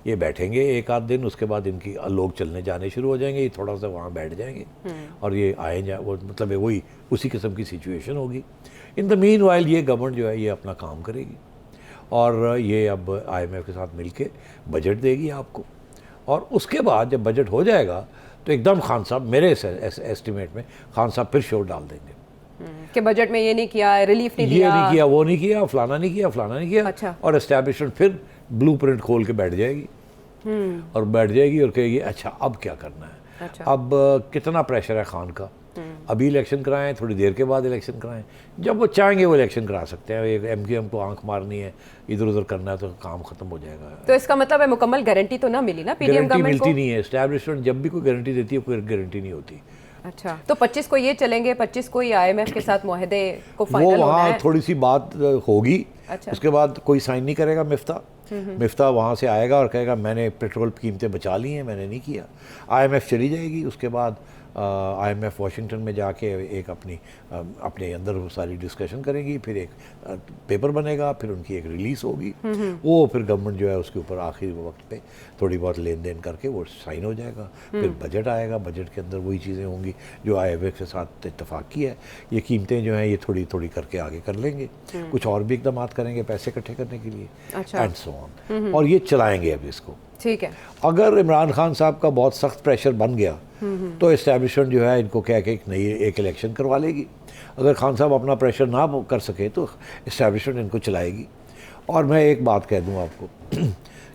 ये बैठेंगे एक आध दिन, उसके बाद इनकी लोग चलने जाने शुरू हो जाएंगे, ये थोड़ा सा वहाँ बैठ जाएंगे और ये आए जाए, वो मतलब वही उसी किस्म की सिचुएशन होगी। इन द मीन वाइल ये गवर्नमेंट जो है ये अपना काम करेगी, और ये अब IMF के साथ मिलके बजट देगी आपको, और उसके बाद जब बजट हो जाएगा तो एकदम खान साहब, मेरे एस्टिमेट में खान साहब फिर शोर डाल देंगे कि बजट में ये नहीं किया, रिलीफ नहीं दिया, ये नहीं किया, वो नहीं किया, फलाना नहीं किया, फलाना नहीं किया। अच्छा। और एस्टैब्लिशमेंट फिर ब्लूप्रिंट खोल के बैठ जाएगी और बैठ जाएगी और कहेगी अच्छा अब क्या करना है। अच्छा। अब कितना प्रेशर है खान का, अभी इलेक्शन कराएं, थोड़ी देर के बाद इलेक्शन कराएं, जब वो चाहेंगे वो इलेक्शन करा सकते हैं। एक MQM को आंख मारनी है, इधर उधर करना है तो काम खत्म हो जाएगा। तो इसका मतलब है मुकम्मल गारंटी तो ना मिली ना PDM गारंटी गवर्नमेंट को? मिलती नहीं है, एस्टैब्लिशमेंट जब भी कोई गारंटी देती है कोई गारंटी नहीं होती। अच्छा, तो 25 को ये चलेंगे, 25 को ही IMF के साथ मुआहदे को वो फाइनल होना वहाँ है। थोड़ी सी बात होगी। अच्छा। उसके बाद कोई साइन नहीं करेगा मिफ्ता वहाँ से आएगा और कहेगा मैंने पेट्रोल कीमतें बचा ली हैं, मैंने नहीं किया। IMF चली जाएगी, उसके बाद IMF वाशिंगटन में जाके एक अपने अंदर वो सारी डिस्कशन करेंगी, फिर एक पेपर बनेगा, फिर उनकी एक रिलीज़ होगी, वो फिर गवर्नमेंट जो है उसके ऊपर आखिरी वक्त पे थोड़ी बहुत लेन देन करके वो साइन हो जाएगा। फिर बजट आएगा, बजट के अंदर वही चीज़ें होंगी जो IMF के साथ इत्तेफाक की है। ये कीमतें जो हैं ये थोड़ी थोड़ी करके आगे कर लेंगे, कुछ और भी इकदाम करेंगे पैसे इकट्ठे करने के लिए, अच्छा। एंड सो ऑन, और ये चलाएंगे अब इसको। ठीक है। अगर इमरान खान साहब का बहुत सख्त प्रेशर बन गया तो इस्टेब्लिशमेंट जो है इनको कह के एक इलेक्शन करवा लेगी। अगर खान साहब अपना प्रेशर ना कर सके तो इस्टेब्लिशमेंट इनको चलाएगी। और मैं एक बात कह दूं आपको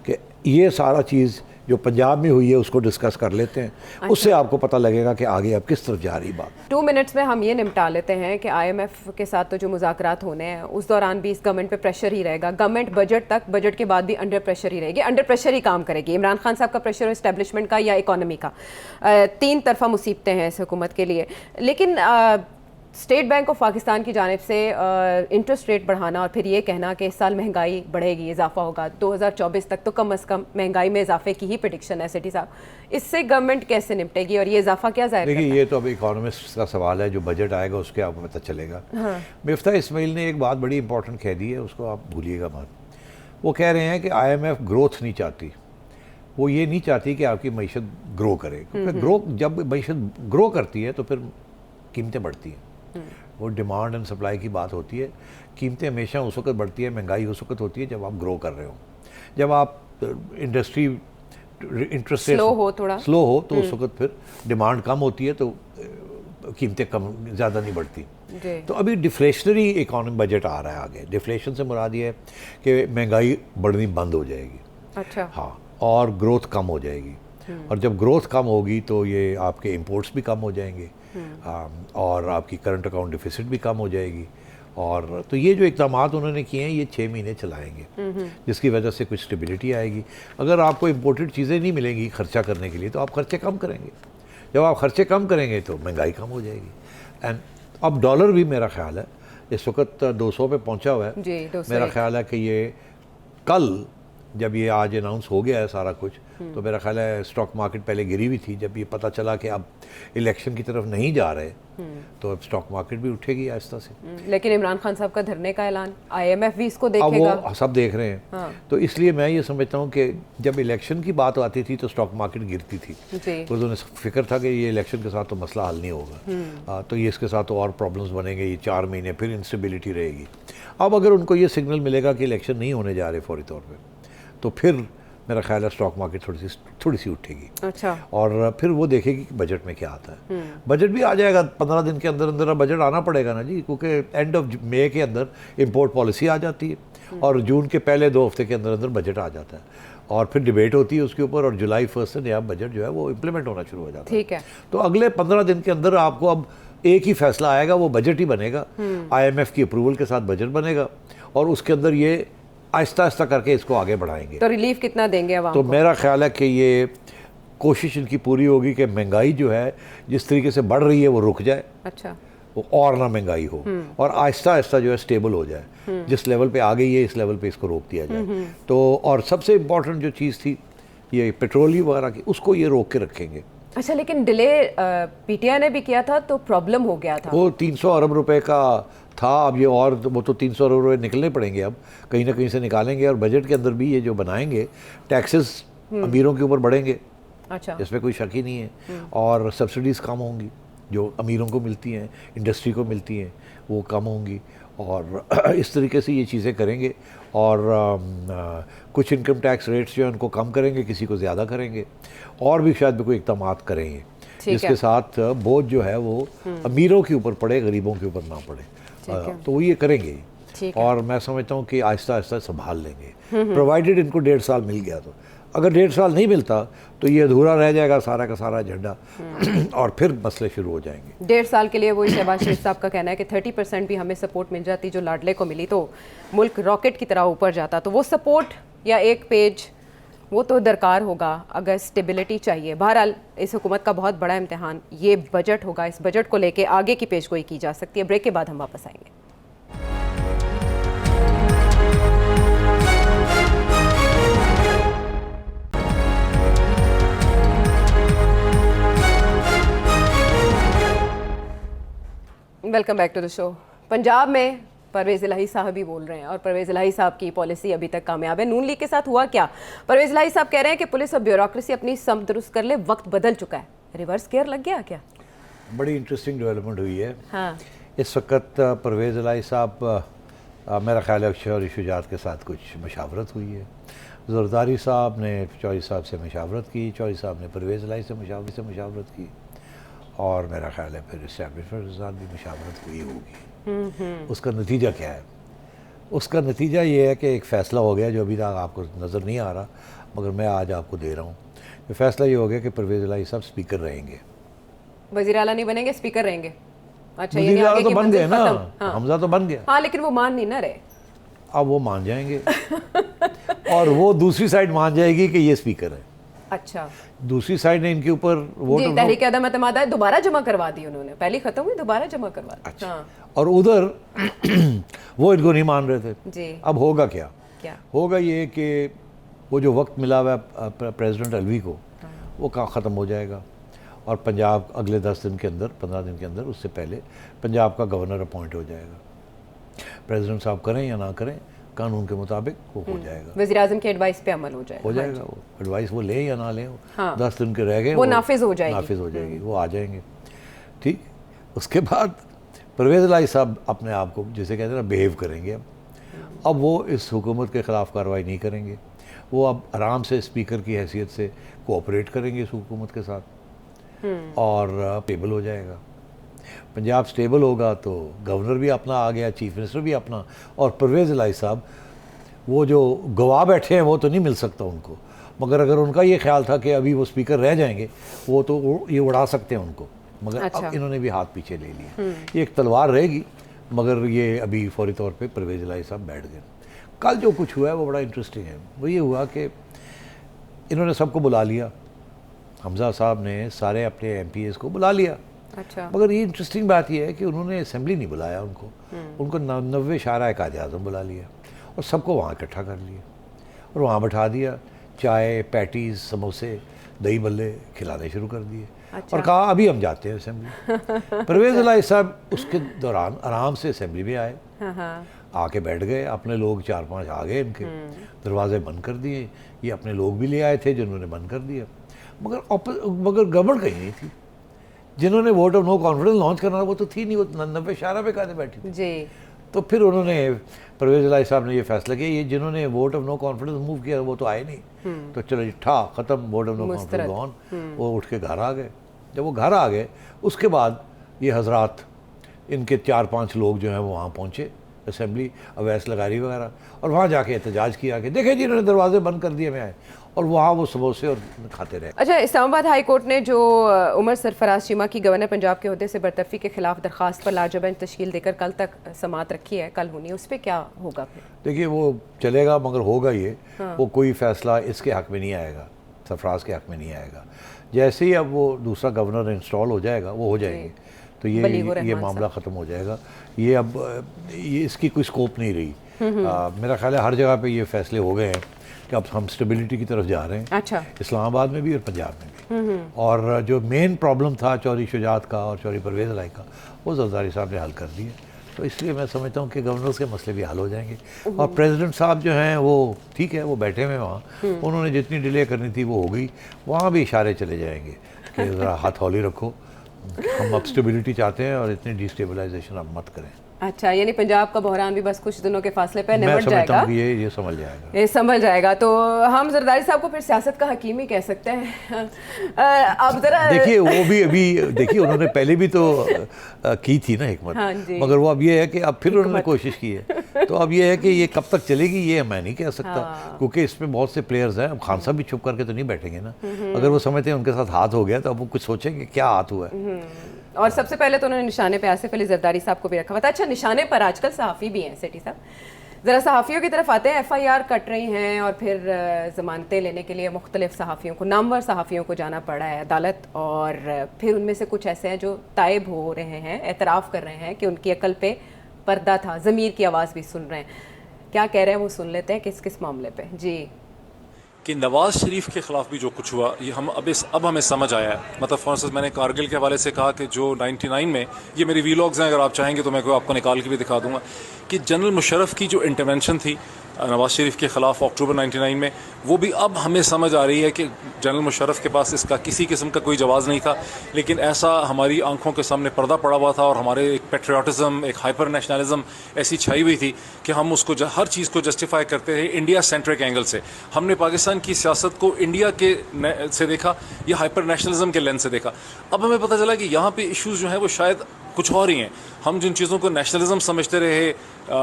कि ये सारा चीज़ जो पंजाब में हुई है उसको डिस्कस कर लेते हैं। अच्छा। उससे आपको पता लगेगा कि आगे अब किस तरफ जा रही बात। 2 मिनट्स में हम ये निपटा लेते हैं कि IMF के साथ तो जो मुज़ाकरात होने हैं उस दौरान भी इस गवर्नमेंट पे प्रेशर ही रहेगा। गवर्नमेंट बजट तक, बजट के बाद भी अंडर प्रेशर ही रहेगी, अंडर प्रेशर ही काम करेगी। इमरान खान साहब का प्रेशर इस्टेब्लिशमेंट का या इकॉनमी का, 3 तरफा मुसीबतें हैं इस हुकूमत के लिए। लेकिन स्टेट बैंक ऑफ पाकिस्तान की जानिब से इंटरेस्ट रेट बढ़ाना और फिर ये कहना कि इस साल महंगाई बढ़ेगी, इजाफा होगा 2024 तक, तो कम अज़ कम महंगाई में इजाफे की ही प्रेडिक्शन है सिटी साहब। इससे गवर्नमेंट कैसे निपटेगी और ये इजाफा क्या जाहिर करता है? देखिए, ये तो अब इकोनॉमिस्ट का सवाल है, जो बजट आएगा उसके आपको पता चलेगा। हाँ। मिफ्ता इस्माइल ने एक बात बड़ी इंपॉर्टेंट कह दी है, उसको आप भूलिएगा मत। वो कह रहे हैं कि IMF ग्रोथ नहीं चाहती, वो ये नहीं चाहती कि आपकी मईशत ग्रो करे, क्योंकि जब मईशत ग्रो करती है तो फिर कीमतें बढ़ती हैं। वो डिमांड एंड सप्लाई की बात होती है। कीमतें हमेशा उस वक्त बढ़ती है, महंगाई उस वक्त होती है जब आप ग्रो कर रहे हो। जब आप इंडस्ट्री इंटरेस्ट स्लो हो तो उस वक्त फिर डिमांड कम होती है, तो कीमतें कम ज़्यादा नहीं बढ़ती। तो अभी डिफ्लेशनरी इकोनॉमी बजट आ रहा है आगे। डिफ्लेशन से मुराद ये है कि महंगाई बढ़नी बंद हो जाएगी। अच्छा। हाँ, और ग्रोथ कम हो जाएगी, और जब ग्रोथ कम होगी तो ये आपके इंपोर्ट्स भी कम हो जाएंगे, और आपकी करंट अकाउंट डिफिसिट भी कम हो जाएगी, और तो ये जो इक़दाम उन्होंने किए हैं ये 6 महीने चलाएंगे, जिसकी वजह से कुछ स्टेबिलिटी आएगी। अगर आपको इम्पोर्टेड चीज़ें नहीं मिलेंगी खर्चा करने के लिए तो आप खर्चे कम करेंगे, जब आप खर्चे कम करेंगे तो महंगाई कम हो जाएगी। एंड अब डॉलर भी मेरा ख्याल है इस वक्त 200 पे पहुंचा हुआ है जी, 201। मेरा ख्याल है कि ये कल जब ये आज अनाउंस हो गया है सारा कुछ, तो मेरा ख्याल है स्टॉक मार्केट पहले गिरी हुई थी, जब ये पता चला कि अब इलेक्शन की तरफ नहीं जा रहे तो अब स्टॉक मार्केट भी उठेगी आहिस्ता से। लेकिन इमरान खान साहब का धरने का ऐलान, IMF भी इसको अब देखेगा। वो सब देख रहे हैं। हाँ। तो इसलिए मैं ये समझता हूँ कि जब इलेक्शन की बात आती थी तो स्टॉक मार्केट गिरती थी, जी। तो उन्होंने फिक्र था कि ये इलेक्शन के साथ तो मसला हल नहीं होगा, तो ये इसके साथ तो और प्रॉब्लम्स बनेंगे, ये 4 महीने फिर इंस्टेबिलिटी रहेगी। अब अगर उनको ये सिग्नल मिलेगा कि इलेक्शन नहीं होने जा रहे फौरी तौर पर, तो फिर मेरा ख्याल है स्टॉक मार्केट थोड़ी सी उठेगी। अच्छा। और फिर वो देखेगी कि बजट में क्या आता है। बजट भी आ जाएगा 15 दिन के अंदर अंदर, बजट आना पड़ेगा ना जी, क्योंकि एंड ऑफ मई के अंदर इंपोर्ट पॉलिसी आ जाती है और जून के पहले 2 हफ्ते के अंदर अंदर बजट आ जाता है और फिर डिबेट होती है उसके ऊपर, और जुलाई 1 से नया बजट जो है वो इम्प्लीमेंट होना शुरू हो जाता है। ठीक है। तो अगले 15 दिन के अंदर आपको अब एक ही फैसला आएगा, वो बजट ही बनेगा। IMF की अप्रूवल के साथ बजट बनेगा और उसके अंदर ये आहिस्ता आहिस्ता करके इसको आगे बढ़ाएंगे। तो रिलीफ कितना देंगे अवाम तो को? मेरा ख्याल है कि ये कोशिश इनकी पूरी होगी कि महंगाई जो है जिस तरीके से बढ़ रही है वो रुक जाए, अच्छा। वो और ना महंगाई हो और आहिस्ता आहिस्ता जो है स्टेबल हो जाए, जिस लेवल पे आ गई है इस लेवल पे इसको रोक दिया जाए। तो और सबसे इम्पोर्टेंट जो चीज़ थी ये पेट्रोलियम वगैरह की, उसको ये रोक के रखेंगे। अच्छा, लेकिन डिले PTI ने भी किया था तो प्रॉब्लम हो गया था। वो 300 अरब रुपए का था, अब ये और वो तो 300 अरब रुपये निकलने पड़ेंगे, अब कहीं ना कहीं से निकालेंगे और बजट के अंदर भी ये जो बनाएंगे टैक्सेस अमीरों के ऊपर बढ़ेंगे, अच्छा। इसमें कोई शक ही नहीं है। और सब्सिडीज़ कम होंगी जो अमीरों को मिलती हैं, इंडस्ट्री को मिलती हैं, वो कम होंगी और इस तरीके से ये चीज़ें करेंगे। और कुछ इनकम टैक्स रेट्स जो है उनको कम करेंगे, किसी को ज़्यादा करेंगे, और भी शायद भी कोई इक़दाम करेंगे जिसके साथ बोझ जो है वो अमीरों के ऊपर पड़े, गरीबों के ऊपर ना पड़े। तो वो ये करेंगे और मैं समझता हूँ कि आहिस्ता आहिस्ता संभाल लेंगे, प्रोवाइडेड इनको 1.5 साल मिल गया। तो अगर 1.5 साल नहीं मिलता तो ये अधूरा रह जाएगा सारा का सारा एजेंडा और फिर मसले शुरू हो जाएंगे। 1.5 साल के लिए वही शहबाज शरीफ साहब का कहना है कि 30% भी हमें सपोर्ट मिल जाती जो लाडले को मिली तो मुल्क रॉकेट की तरह ऊपर जाता। तो वो सपोर्ट या एक पेज वो तो दरकार होगा अगर स्टेबिलिटी चाहिए। बहरहाल इस हुकूमत का बहुत बड़ा इम्तिहान ये बजट होगा, इस बजट को लेके आगे की पेशगोई की जा सकती है। ब्रेक के बाद हम वापस आएंगे। Welcome back to the show. Punjab में परवेज़ इलाही साहब ही बोल रहे हैं और परवेज़ इलाही साहब की पॉलिसी अभी तक कामयाब है। नून लीग के साथ हुआ क्या? परवेज़ इलाही साहब कह रहे हैं कि पुलिस और ब्यूरोक्रेसी अपनी सम दुरुस्त कर ले, वक्त बदल चुका है। रिवर्स गियर लग गया क्या? बड़ी इंटरेस्टिंग डेवलपमेंट हुई है। हाँ। इस वक्त परवेज़ इलाही साहब मेरा ख्याल है शौरी शुजात के साथ कुछ मशावरत हुई है। ज़रदारी साहब ने चौधरी साहब से मशावरत की, चौधरी साहब ने परवेज़ इलाही से मशावरत की और मेरा ख्याल है फिर इस्टेब्लिशमेंट के साथ भी मशावरत हुई होगी। उसका नतीजा क्या है? उसका नतीजा ये है कि एक फ़ैसला हो गया जो अभी तक आपको नज़र नहीं आ रहा, मगर मैं आज आपको दे रहा हूँ। ये फ़ैसला ये हो गया कि परवेज़ इलाही साहब स्पीकर रहेंगे। वज़ीर आला नहीं बनेंगे, स्पीकर रहेंगे। अच्छा, वज़ीर आला तो बन गए ना, हमजा तो बन गया। हाँ, लेकिन वो मान नहीं ना रहे। अब वो मान जाएंगे और वो दूसरी साइड मान जाएगी कि ये स्पीकर है। अच्छा, दूसरी साइड ने इनके ऊपर वोट तहरीक अदम एतमाद दोबारा जमा करवा दी उन्होंने, पहली खत्म हुई दोबारा जमा करवा दी। अच्छा। हाँ। और उधर वो इनको नहीं मान रहे थे जी। अब होगा क्या? होगा ये कि वो जो वक्त मिला हुआ है प्रेसिडेंट अलवी को वो ख़त्म हो जाएगा और पंजाब अगले 10 दिन के अंदर 15 दिन के अंदर उससे पहले पंजाब का गवर्नर अपॉइंट हो जाएगा। प्रेसिडेंट साहब करें या ना करें कानून के मुताबिक वो हो जाएगा। वज़ीर आज़म की एडवाइस पे अमल हो जाएगा। वो एडवाइस वो लें या ना लें, हाँ। 10 दिन के रह गए वो नाफिज हो जाएगी, वो आ जाएंगे। ठीक, उसके बाद परवेज़ इलाही साहब अपने आप को जैसे कहते हैं ना बिहेव करेंगे। अब वो इस हुकूमत के ख़िलाफ़ कार्रवाई नहीं करेंगे, वो अब आराम से स्पीकर की हैसियत से कोऑपरेट करेंगे इस हुकूमत के साथ और स्टेबल हो जाएगा। पंजाब स्टेबल होगा तो गवर्नर भी अपना आ गया, चीफ मिनिस्टर भी अपना, और परवेज़ इलाही साहब वो जो गवाह बैठे हैं वो तो नहीं मिल सकता उनको, मगर अगर उनका ये ख्याल था कि अभी वो स्पीकर रह जाएंगे वो तो ये उड़ा सकते हैं उनको, मगर अच्छा। अब इन्होंने भी हाथ पीछे ले लिया। ये एक तलवार रहेगी मगर ये अभी फौरी तौर पे परवेज़ इलाही साहब बैठ गए। कल जो कुछ हुआ है वो बड़ा इंटरेस्टिंग है। वो ये हुआ कि इन्होंने सबको बुला लिया, हमज़ा साहब ने सारे अपने MPs को बुला लिया। अच्छा। मगर ये इंटरेस्टिंग बात ये है कि उन्होंने असेंबली नहीं बुलाया उनको 90 शारा कायद-ए-आज़म बुला लिया और सबको वहाँ इकट्ठा कर लिया और वहाँ बैठा दिया, चाय, पैटीज़, समोसे, दही बल्ले खिलाने शुरू कर दिए। अच्छा। और कहा अभी हम जाते हैं असेंबली। परवेज़ इलाही साहब उसके दौरान आराम से असेंबली में आए, आके बैठ गए, अपने लोग 4-5 आ गए, इनके दरवाजे बंद कर दिए, ये अपने लोग भी ले आए थे जिन्होंने बंद कर दिया। मगर गड़बड़ कहीं नहीं थी। जिन्होंने vote of no confidence launch करना वो तो थी नहीं, वो 90 शारा पे कायदे बैठी थी जी। तो फिर उन्होंने परवेज़ इलाही साहब ने ये फैसला किया, ये जिन्होंने vote of no confidence move किया वो तो आए नहीं, तो चलो ठा ख़त्म, vote of no confidence on. वो उठ के घर आ गए। जब वो घर आ गए उसके बाद ये हजरात, इनके 4-5 लोग जो हैं वो वहाँ पहुँचे असेंबली, अवैस लगारी वगैरह, और वहाँ जाके एहतजाज किया कि देखें जी इन्होंने दरवाजे बंद कर दिए, मैं आए, और वहाँ वो समोसे और खाते रहे। अच्छा, इस्लामाबाद हाई कोर्ट ने जो उमर सरफराज चीमा की गवर्नर पंजाब के ओहदे से बरतरफी के खिलाफ दरखास्त पर लार्जर बेंच तश्कील देकर कल तक समाअत रखी है, कल होनी है, उस पर क्या होगा फिर? देखिए वो चलेगा, मगर होगा ये वो कोई फैसला इसके हक़ में नहीं आएगा, सरफराज के हक़ में नहीं आएगा। जैसे ही अब वो दूसरा गवर्नर इंस्टॉल हो जाएगा वो हो जाएंगे तो ये मामला ख़त्म हो जाएगा। ये अब ये इसकी कोई स्कोप नहीं रही। मेरा ख्याल है हर जगह पे ये फैसले हो गए हैं कि अब हम स्टेबिलिटी की तरफ जा रहे हैं। अच्छा। इस्लामाबाद में भी और पंजाब में भी। और जो मेन प्रॉब्लम था चौधरी शुजात का और चौधरी परवेज़ इलाही का, वो जरदारी साहब ने हल कर दिया। तो इसलिए मैं समझता हूँ कि गवर्नर्स के मसले भी हल हो जाएंगे। और प्रेसिडेंट साहब जो हैं वो ठीक है, वो बैठे हुए वहाँ, उन्होंने जितनी डिले करनी थी वो हो गई। वहाँ भी इशारे चले जाएंगे कि ज़रा हथौली रखो, हम अब स्टेबिलिटी चाहते हैं और इतनी डिस्टेबलाइजेशन अब मत करें। अच्छा, यानी पंजाब का बहरान भी बस कुछ दिनों के फासले पर निमट जाएगा। मैं समझता हूँ कि ये संभल जाएगा, ये संभल जाएगा। तो हम जरदारी साहब को फिर सियासत का हकीम ही कह सकते हैं। अब जरा देखिए वो भी अभी देखिए उन्होंने पहले भी तो की थी ना हिकमत। हाँ जी। मगर वो अब ये है कि अब फिर उन्होंने कोशिश की है, तो अब ये है कि ये कब तक चलेगी ये मैं नहीं कह सकता। हाँ। क्योंकि इसमें बहुत से प्लेयर्स हैं। अब खान साहब भी चुप करके तो नहीं बैठेंगे ना। अगर वो समझते हैं उनके साथ हाथ हो गया तो अब वो कुछ सोचेंगे क्या हाथ हुआ है। और सबसे पहले तो उन्होंने निशाने पे आसिफ अली जरदारी साहब को भी रखा हुआ था। अच्छा, निशाने पर आजकल सहाफ़ी भी हैं सेठी साहब, ज़रा सहाफ़ियों की तरफ आते हैं। FIR कट रही हैं और फिर ज़मानतें लेने के लिए मुख्तलिफ सहाफ़ियों को, नामवर सहाफ़ियों को जाना पड़ा है अदालत, और फिर उनमें से कुछ ऐसे हैं जो ताइब हो रहे हैं, एतराफ़ कर रहे हैं कि उनकी अकल पे पर्दा था, ज़मीर की आवाज़ भी सुन रहे हैं। क्या कह रहे हैं वो सुन लेते हैं किस किस मामले पे। जी। कि नवाज़ शरीफ के ख़िलाफ़ भी जो कुछ हुआ ये अब हमें समझ आया है। मतलब फॉर इंस्टेंस मैंने कारगिल के हवाले से कहा कि जो 99 में, ये मेरी वीलॉग्स हैं, अगर आप चाहेंगे तो मैं आपको निकाल के भी दिखा दूंगा कि जनरल मुशर्रफ की जो इंटरवेंशन थी नवाज़ शरीफ के ख़िलाफ़ अक्टूबर 99 में, वो भी अब हमें समझ आ रही है कि जनरल मुशर्रफ के पास इसका किसी किस्म का कोई जवाज़ नहीं था। लेकिन ऐसा हमारी आंखों के सामने पर्दा पड़ा हुआ था और हमारे एक पेट्रियाटिज़म, एक हाइपर नेशनलिज्म ऐसी छाई हुई थी कि हम उसको हर चीज़ को जस्टिफाई करते थे इंडिया सेंट्रिक एंगल से। हमने पाकिस्तान की सियासत को इंडिया के से देखा या हाइपर नेशनलिज्म के लेंस से देखा। अब हमें पता चला कि यहाँ पे इश्यूज़ जो हैं वो शायद कुछ और ही हैं। हम जिन चीज़ों को नेशनलिज्म समझते रहे,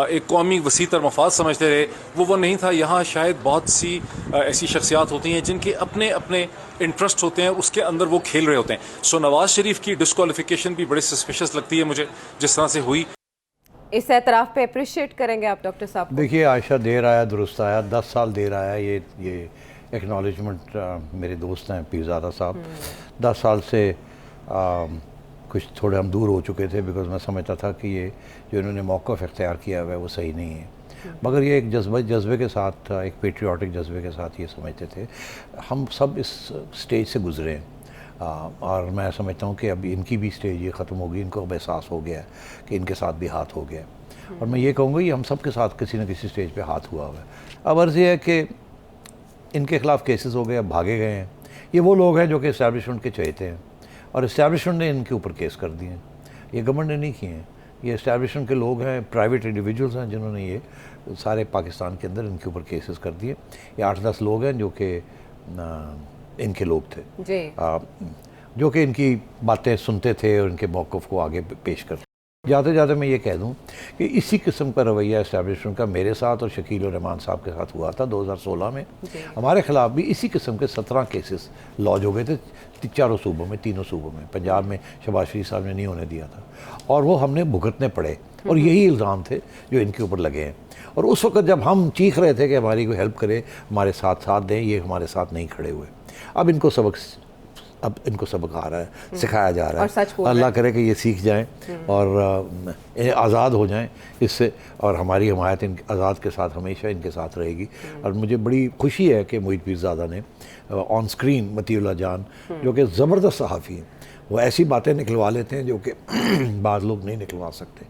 एक कौमी वसीतर मफाद समझते रहे, वो नहीं था। यहाँ शायद बहुत सी ऐसी शख्सियात होती हैं जिनके अपने अपने इंटरेस्ट होते हैं, उसके अंदर वो खेल रहे होते हैं। सो नवाज़ शरीफ की डिस्क्वालिफिकेशन भी बड़ी सस्पिशियस लगती है मुझे, जिस तरह से हुई। इस एतराफ़ पे अप्रिशिएट करेंगे आप डॉक्टर साहब को? देखिए आयशा देर आया दुरुस्त आया, 10 साल देर आया, ये एक्नॉलेजमेंट मेरे दोस्त हैं पीरज़ादा साहब। 10 साल से कुछ थोड़े हम दूर हो चुके थे, बिकॉज मैं समझता था कि ये जो इन्होंने मौक़िफ़ इख्तियार किया हुआ है वो सही नहीं है। मगर ये एक जज्बे के साथ, एक पेट्रियाटिक जज्बे के साथ ये समझते थे। हम सब इस स्टेज से गुज़रे हैं और मैं समझता हूँ कि अब इनकी भी स्टेज ये ख़त्म होगी। इनको अब एहसास हो गया है कि इनके साथ भी हाथ हो गया है। और मैं ये कहूँगा ये हम सब के साथ किसी न किसी स्टेज पे हाथ हुआ है। अब अर्ज़ ये है कि इनके ख़िलाफ़ केसेस हो गए, अब भागे गए हैं। ये वो लोग हैं जो कि इस्टेब्लिशमेंट के चहेते हैं और इस्टेब्लिशमेंट ने इनके ऊपर केस कर दिए हैं। ये गवर्नमेंट ने नहीं किए हैं, ये इस्टेब्लिशमेंट के लोग हैं, प्राइवेट इंडिविजुअल्स हैं जिन्होंने ये सारे पाकिस्तान के अंदर इनके ऊपर केसेस कर दिए। ये 8-10 लोग हैं जो कि इनके लोग थे जी। जो कि इनकी बातें सुनते थे और इनके मौक़िफ़ को आगे पेश करते जाते जाते मैं ये कह दूं कि इसी किस्म का रवैया इस्टेब्लिशमेंट का मेरे साथ और शकील और रहमान साहब के साथ हुआ था 2016 में। हमारे ख़िलाफ़ भी इसी किस्म के 17 केसेस लॉन्च हो गए थे चारों सूबों में, तीनों सूबों में। पंजाब में शहबाज शरीफ साहब ने नहीं होने दिया था और वो हमने भुगतने पड़े और यही इल्ज़ाम थे जो इनके ऊपर लगे हैं। और उस वक्त जब हम चीख रहे थे कि हमारी कोई हेल्प करे, हमारे साथ दें, ये हमारे साथ नहीं खड़े हुए। अब इनको सबक आ रहा है, सिखाया जा रहा है। अल्लाह करे कि ये सीख जाएं और आज़ाद हो जाएं इससे, और हमारी हमायत इन आज़ाद के साथ हमेशा इनके साथ रहेगी। और मुझे बड़ी खुशी है कि मोहित पीरज़ादा ने ऑन स्क्रीन मतीउल्लाह जान, जो कि ज़बरदस्त सहाफ़ी हैं, वो ऐसी बातें निकलवा लेते हैं जो कि बाद लोग नहीं निकलवा सकते।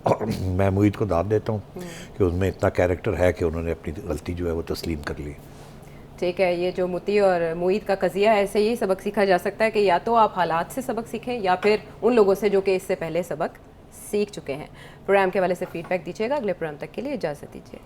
और मैं मोहित को दाद देता हूँ कि उनमें इतना कैरेक्टर है कि उन्होंने अपनी गलती जो है वो तस्लीम कर ली। ठीक है, ये जो मुती और मोईद का कज़िया है, ऐसे ही सबक सीखा जा सकता है कि या तो आप हालात से सबक सीखें या फिर उन लोगों से जो कि इससे पहले सबक सीख चुके हैं। प्रोग्राम के हवाले से फीडबैक दीजिएगा। अगले प्रोग्राम तक के लिए इजाज़त दीजिए।